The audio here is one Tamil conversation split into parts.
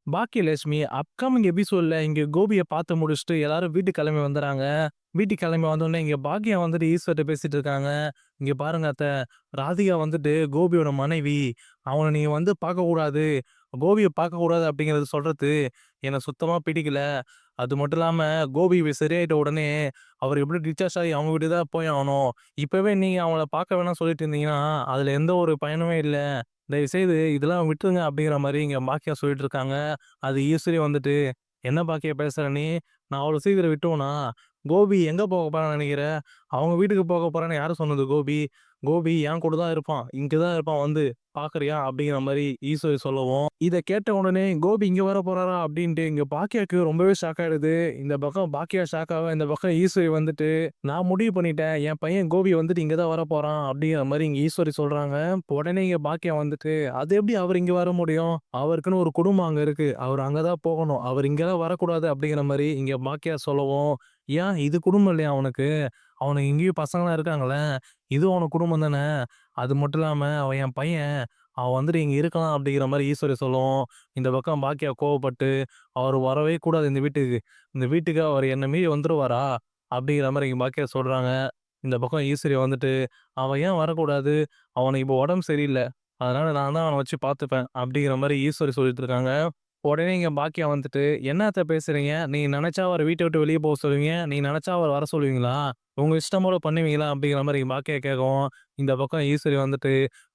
பாக்கியலட்சுமி அப்கமிங் எபிசோட்ல இங்க கோபிய பார்த்து முடிச்சுட்டு எல்லாரும் வீட்டுக்கு கிளம்பி வந்துறாங்க. வீட்டுக்கு கிளம்பி வந்தோனே இங்க பாக்கியா வந்துட்டு ஈஸ்வர்ட்ட பேசிட்டு இருக்காங்க. "இங்க பாருங்க அத்த, ராதிகா வந்துட்டு கோபியோட மனைவி. அவன நீங்க வந்து பார்க்கக்கூடாது. கோபிய பார்க்கக்கூடாது அப்படிங்கிறது சொல்றது எனக்கு சுத்தமா பிடிக்கல. அது மட்டும் இல்லாம கோபி சரியாயிட்ட உடனே அவர் எப்படியும் டிஸ்சார்ஜ் ஆகி அவங்க வீட்டுக்கு தான் போய் ஆகணும். இப்பவே நீங்க அவங்கள பார்க்க வேணாம்னு சொல்லிட்டு இருந்தீங்கன்னா, அதுல எந்த ஒரு பயனுமே இல்ல. தயவுசெய்து இதெல்லாம் விட்டுருங்க" அப்படிங்கிற மாரி இங்க பாக்கியா சொல்லிட்டு இருக்காங்க. அது ஈஸ்வரி வந்துட்டு, "என்ன பாக்கியா பேசுற நீ? நான் அவ்வளோ சீக்கிரம் விட்டுருவனா? கோபி எங்க போக போறான்னு நெனைக்கிற? அவங்க வீட்டுக்கு போக போறான்னு யாரு சொன்னது கோபி? கோபி என் கூட தான் இருப்பான். இங்க தான் இருப்பான் வந்து பார்க்குறியா?" அப்படிங்கிற மாரி ஈஸ்வரி சொல்லவும், இத கேட்ட உடனே "கோபி இங்க வர போறாரா?" அப்படின்ட்டு இங்க பாக்கியாக்கு ரொம்பவே ஷாக் ஆயிடுது. இந்த பக்கம் பாக்கியா ஷாக் ஆவ, இந்த பக்கம் ஈஸ்வரி வந்துட்டு, "நான் முடிவு பண்ணிட்டேன். என் பையன் கோபி வந்துட்டு இங்க தான் வரப்போறான்." அப்படிங்கிற மாரி இங்க ஈஸ்வரி சொல்றாங்க. உடனே இங்க பாக்கியா வந்துட்டு, "அது எப்படி அவர் இங்க வர முடியும்? அவருக்குன்னு ஒரு குடும்பம் அங்க இருக்கு. அவர் அங்க தான் போகணும். அவர் இங்கலாம் வரக்கூடாது." அப்படிங்கிற மாரி இங்க பாக்கியா சொல்லவும், "ஏன் இது குடும்பம் இல்லையா அவனுக்கு? அவனுக்கு இங்கேயும் பசங்கலாம் இருக்காங்கல்ல. இதுவும் அவனுக்கு குடும்பம் தானே. அது மட்டும் இல்லாம அவன் என் பையன். அவன் வந்துட்டு இங்க இருக்கலாம்." அப்படிங்கிற மாரி ஈஸ்வரி சொல்லவும், இந்த பக்கம் பாக்கியா கோவப்பட்டு, "அவரு வரவே கூடாது இந்த வீட்டுக்கு. இந்த வீட்டுக்கு அவர் என்ன மீறி வந்துருவாரா?" அப்படிங்கிற மாரி இங்க பாக்கியா சொல்றாங்க. இந்த பக்கம் ஈஸ்வரி வந்துட்டு, "அவன் ஏன் வரக்கூடாது? அவனுக்கு இப்போ உடம்பு சரியில்ல. அதனால நான் தான் அவன வச்சு பார்த்துப்பேன்." அப்படிங்கிற மாரி ஈஸ்வரி சொல்லிட்டு இருக்காங்க. உடனே இங்க பாக்கியா வந்துட்டு, "என்ன அத்த பேசுறீங்க? நீங்க நெனச்சா அவர வீட்ட விட்டு வெளிய போ சொல்லுவீங்க. நீங்க நெனச்சா அவர வர சொல்லுவீங்களா? உங்க இஷ்டம் போல பண்ணுவீங்களா?" அப்படிங்கிற மாரி பாக்கியா கேட்கவும், இந்த பக்கம் ஈஸ்வரி வந்துட்டு,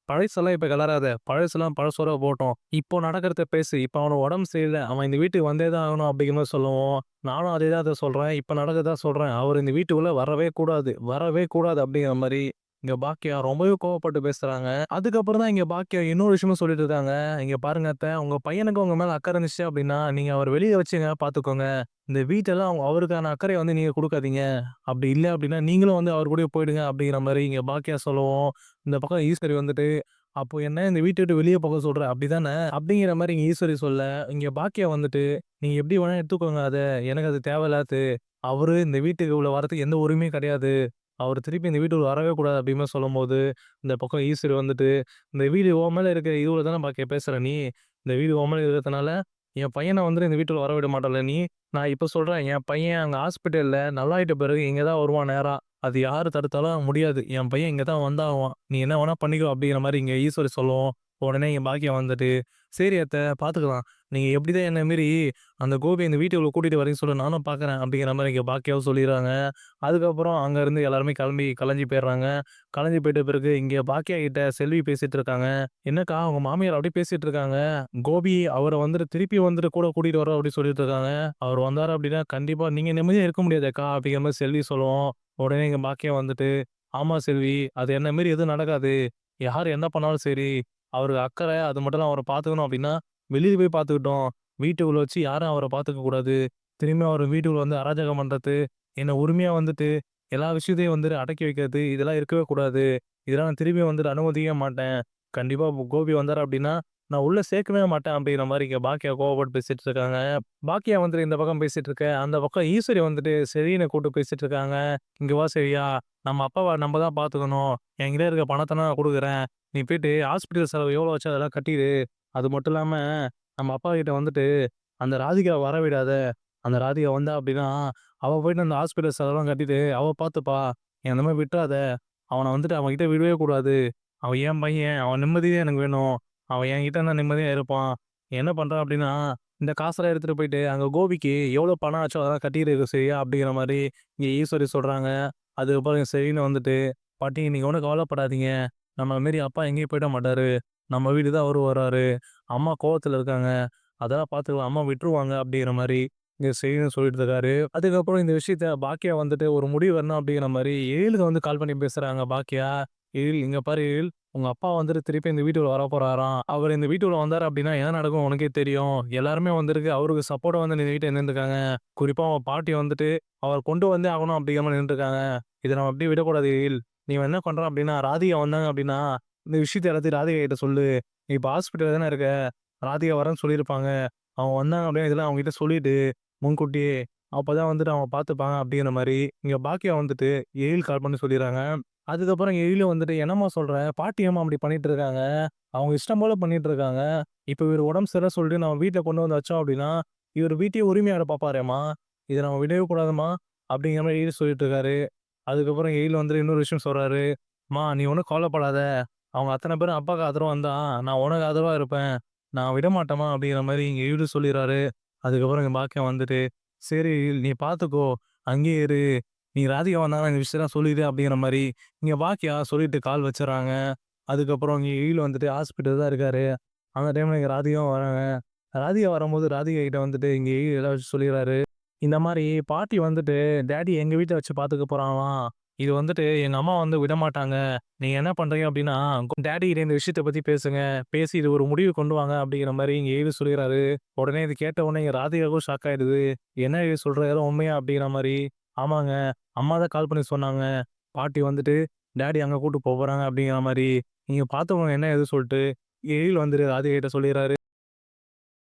"பழசெல்லாம் இப்ப கிளறாத. பழசெல்லாம் பழசோட போட்டும். இப்போ நடக்கிறத பேசு. இப்ப அவனுக்கு உடம்பு சரியில்ல. அவன் இந்த வீட்டுக்கு வந்தே தான் ஆகணும்." அப்படிங்கிற மாரி சொல்லவும், "நானும் அதே தான் அத்த சொல்றேன். இப்ப நடக்கிறத சொல்றேன். அவரு இந்த வீட்டுக்குள்ள வரவே கூடாது. வரவே கூடாது." அப்படிங்கிற மாரி இங்க பாக்கியா ரொம்பவே கோவப்பட்டு பேசுறாங்க. அதுக்கப்புறம் தான் இங்க பாக்கியா இன்னொரு விஷயமும் சொல்லிட்டு இருக்காங்க. "இங்க பாருங்க அத்த, உங்க பையனுக்கு உங்க மேல அக்கறை இருந்துச்சு அப்படின்னா, நீங்க அவர வெளிய வச்சுங்க பார்த்துக்கோங்க. இந்த வீட்டெல்லாம் அவருக்கான அக்கறைய வந்து நீங்க குடுக்காதீங்க. அப்படி இல்ல அப்படின்னா, நீங்களும் வந்து அவர் கூடயே போயிடுங்க." அப்படிங்கிற மாரி இங்க பாக்கியா சொல்லவும், இந்த பக்கம் ஈஸ்வரி வந்துட்டு, "அப்போ என்ன இந்த வீட்ட விட்டு வெளிய போக சொல்ற, அப்படிதானே?" அப்படிங்கிற மாரி இங்க ஈஸ்வரி சொல்ல, இங்க பாக்கியா வந்துட்டு, "நீங்க எப்படி வேணா எடுத்துக்கோங்க அத. எனக்கு அது தேவையில்லாதது. அவரு இந்த வீட்டுக்கு உள்ள வரதுக்கு எந்த உரிமையும் கிடையாது. அவரு திருப்பி இந்த வீட்டுக்குள்ள வரவே கூடாது." அப்படிங்கிற மாரி சொல்லும்போது, இந்த பக்கம் ஈஸ்வரி வந்துட்டு, "இந்த வீடு உன் மேல இருக்க இதுவுல தானே பாக்கியா பேசுற நீ? இந்த வீடு உன் மேல இருக்கிறதுனால, என் பையன வந்துட்டு இந்த வீட்டுக்குள்ள வரவிட மாட்டல்ல நீ? நான் இப்ப சொல்றேன், என் பையன் அங்க ஹாஸ்பிட்டல்ல நல்லாயிட்ட பிறகு இங்க தான் வருவான் நேரா. அது யாரு தடுத்தாலும் முடியாது. என் பையன் இங்க தான் வந்தாவான். நீ என்ன வேணா பண்ணிக்கோ." அப்படிங்கிற மாரி இங்க ஈஸ்வரி சொல்லவும், உடனே இங்க பாக்கியா வந்துட்டு, "சரி அத்த பார்த்துக்கலாம். நீங்க எப்படிதான் என்ன மீறி அந்த கோபிய இந்த வீட்டுக்குள்ள கூட்டிட்டு வரீங்கன்னு சொல்லி நானும் பார்க்குறேன்." அப்படிங்கிற மாரி இங்க பாக்கியாவும் சொல்லிர்றாங்க. அதுக்கப்புறம் அங்க இருந்து எல்லாருமே கலைஞ்சு போயிர்றாங்க. கலைஞ்சு போயிட்ட பிறகு இங்க பாக்கியா கிட்ட செல்வி பேசிட்டு இருக்காங்க. "என்னக்கா உங்க மாமியார் அப்படியே பேசிட்டு இருக்காங்க. கோபி அவர வந்துட்டு திருப்பி வந்துட்டு கூட கூட்டிட்டு வரோம்." அப்படி சொல்லிட்டு இருக்காங்க. "அவர் வந்தாரு அப்படின்னா கண்டிப்பா நீங்க நிம்மதியா இருக்க முடியாது அக்கா." அப்படிங்கிற மாரி செல்வி சொல்லவும், உடனே இங்க பாக்கியா வந்துட்டு, "ஆமா செல்வி, அது என்ன மீறி எதுவும் நடக்காது. யார் என்ன பண்ணாலும் சரி, அவருக்கு அக்கறை அது மட்டும் தான் அவர பார்த்துக்கணும் அப்படின்னா, வெளிய போய் பார்த்துக்கட்டும். வீட்டுக்குள்ள வச்சு யாரும் அவர பார்த்துக்க கூடாது. திரும்பி அவர் வீட்டுக்குள்ள வந்து அராஜகம் பண்றது, என்ன உரிமையா வந்துட்டு எல்லா விஷயத்தையும் வந்துட்டு அடக்கி வைக்கிறது, இதெல்லாம் இருக்கவே கூடாது. இதெல்லாம் நான் திரும்பி வந்துட்டு அனுமதிக்கவே மாட்டேன். கண்டிப்பா கோபி வந்தாரு அப்படின்னா, நான் உள்ள சேர்க்கவே மாட்டேன்." அப்படிங்கிற மாரி இங்க பாக்கியா கோவப்பட்டு பேசிட்டு இருக்காங்க. பாக்கியா வந்துட்டு இந்த பக்கம் பேசிட்டு இருக்க, அந்த பக்கம் ஈஸ்வரி வந்துட்டு செரீன கூப்பிட்டு பேசிட்டு இருக்காங்க. "இங்க வா செரியா, நம்ம அப்பாவ நம்ம தான் பார்த்துக்கணும். என்கிட்ட இருக்க பணத்த நான் குடுக்குறேன். நீ போயிட்டு ஹாஸ்பிட்டல் செலவு எவ்வளோ ஆச்சோ அதெல்லாம் கட்டிடு. அது மட்டும் இல்லாம நம்ம அப்பா கிட்ட வந்துட்டு அந்த ராதிகாவ வர விடாத. அந்த ராதிகா வந்தா அப்படின்னா, அவ போயிட்டு அந்த ஹாஸ்பிட்டல் செலவெல்லாம் கட்டிட்டு அவ பார்த்துப்பா. நீ அந்த மாரி விட்றாத. அவன வந்துட்டு அவன்கிட்ட விடவே கூடாது. அவன் என் பையன். அவன் நிம்மதி தான் எனக்கு வேணும். அவன் என்கிட்ட இருந்தா நிம்மதியா இருப்பான். நீ என்ன பண்ற அப்படின்னா, இந்த காசெல்லாம் எடுத்துட்டு போயிட்டு அங்க கோபிக்கு எவ்வளோ பணம் ஆச்சோ அதெல்லாம் கட்டிரு சரியா?" அப்படிங்கிற மாரி இங்க ஈஸ்வரி சொல்றாங்க. அதுக்கப்புறம் சரின்னு வந்துட்டு, "பாட்டி நீங்க ஒண்ணும் கவலைப்படாதீங்க. நம்மள மாரி அப்பா எங்கேயும் போயிட மாட்டாரு. நம்ம வீடு தான் அவரு வராரு. அம்மா கோவத்துல இருக்காங்க. அதெல்லாம் பார்த்துக்கலாம். அம்மா விட்டுருவாங்க." அப்படிங்கிற மாரி இங்க சரின்னு சொல்லிட்டு இருக்காரு. அதுக்கப்புறம் இந்த விஷயத்த பாக்கியா வந்துட்டு ஒரு முடிவு வரணும் அப்படிங்கிற மாரி எழிலுக்கு வந்து கால் பண்ணி பேசுறாங்க பாக்கியா. "எழில் இங்க பாரு எழில், உங்க அப்பா வந்துட்டு திருப்பி இந்த வீட்டுக்குள்ள வரப்போறாராம். அவரு இந்த வீட்டுக்குள்ள வந்தாரு அப்படின்னா என்ன நடக்கும் உனக்கே தெரியும். எல்லாருமே வந்துருக்கு அவருக்கு சப்போர்ட்டா வந்து இந்த வீட்ல நின்னுருக்காங்க. குறிப்பா அவன் பாட்டி வந்துட்டு அவர கொண்டு வந்தே ஆகணும் அப்படிங்கிற மாரி நின்னுட்டுருக்காங்க. இத நம்ம அப்படியே விடக்கூடாது எழில். நீ என்ன பண்ற அப்படின்னா, ராதிகா வந்தாங்க அப்படின்னா, இந்த விஷயத்த எல்லாத்தையும் ராதிகா கிட்ட சொல்லு. நீ இப்ப ஹாஸ்பிட்டல்ல தானே இருக்க. ராதிகா வரேன்னு சொல்லியிருப்பாங்க. அவங்க வந்தாங்க அப்படின்னா இதெல்லாம் அவங்ககிட்ட சொல்லிடு முன்கூட்டியே. அப்பதான் வந்துட்டு அவங்க பார்த்துப்பாங்க." அப்படிங்கிற மாரி இங்க பாக்கியா வந்துட்டு எழில் கால் பண்ணி சொல்லிர்றாங்க. அதுக்கப்புறம் எழிலும் வந்துட்டு, "என்னம்மா சொல்ற? பாட்டி ஏம்மா அப்படி பண்ணிட்டு இருக்காங்க? அவங்க இஷ்டம் போல பண்ணிட்டு இருக்காங்க. இப்ப இவரு உடம்பு சரியில்ல சொல்லிட்டு நம்ம வீட்ல கொண்டு வந்து வச்சோம் அப்டின்னா, இவரு வீட்டையே உரிமையாட பார்ப்பாரேம்மா! இத நம்ம விடவே கூடாதும்மா! அப்டிங்கிற மாரி எய்டு சொல்லிட்டு இருக்காரு. அதுக்கப்புறம் எய்ட்ல வந்துட்டு இன்னொரு விஷயம் சொல்றாரு. "அம்மா நீ ஒண்ணும் கவலைப்படாத. அவங்க அத்தன பேரும் அப்பாக்கு ஆதரவா வந்தா, நான் உனக்கு ஆதரவா இருப்பேன். நான் விடமாட்டேன்மா" அப்டிங்கிற மாரி எங்க எய்டு சொல்லிறாரு. அதுக்கப்புறம் எங்க பாக்கியம் வந்துட்டு, "சரி நீ பார்த்துக்கோ. அங்கேயே இரு. நீ ராதிகா வந்தாங்கன்னா இந்த விஷயத்தலாம் சொல்லிடு" அப்டிங்கிற மாரி இங்க பாக்கியா சொல்லிட்டு கால் வச்சுர்றாங்க. அதுக்கப்புறம் இங்க எழில் வந்துட்டு ஹாஸ்பிட்டல் தான் இருக்காரு. அந்த டைம்ல இங்க ராதிகாவும் வராங்க. ராதிகா வரும்போது ராதிகா கிட்ட வந்துட்டு இங்க எழில் ஏதாச்சும் சொல்லிறாரு. இந்த மாரி பாட்டி வந்துட்டு டாடி எங்க வீட்ல வச்சு பாத்துக்க போறாங்களாம். இது வந்துட்டு எங்க அம்மா வந்து விடமாட்டாங்க. நீங்க என்ன பண்றீங்க அப்டின்னா, டாடி கிட்ட இந்த விஷயத்த பத்தி பேசுங்க. பேசி இது ஒரு முடிவு கொண்டு வாங்க அப்டிங்கிற மாரி இங்க எழில் சொல்லிறாரு. உடனே இது கேட்ட உடனே இங்க ராதிகாவுக்கும் ஷாக் ஆயிடுது. என்ன எழில் சொல்ற இதெல்லாம் உண்மையா அப்டிங்கிற மாரி. ஆமாங்க. அம்மா தான் கால் பண்ணி சொன்னாங்க. பாட்டி வந்துட்டு டாடி அங்க கூட்டு போறாங்க அப்டிங்கிற மாரி. நீங்க பார்த்தவங்க என்ன ஏது சொல்ட்டு எழில் வந்துட்டு ராதிகா கிட்ட சொல்லிறாரு.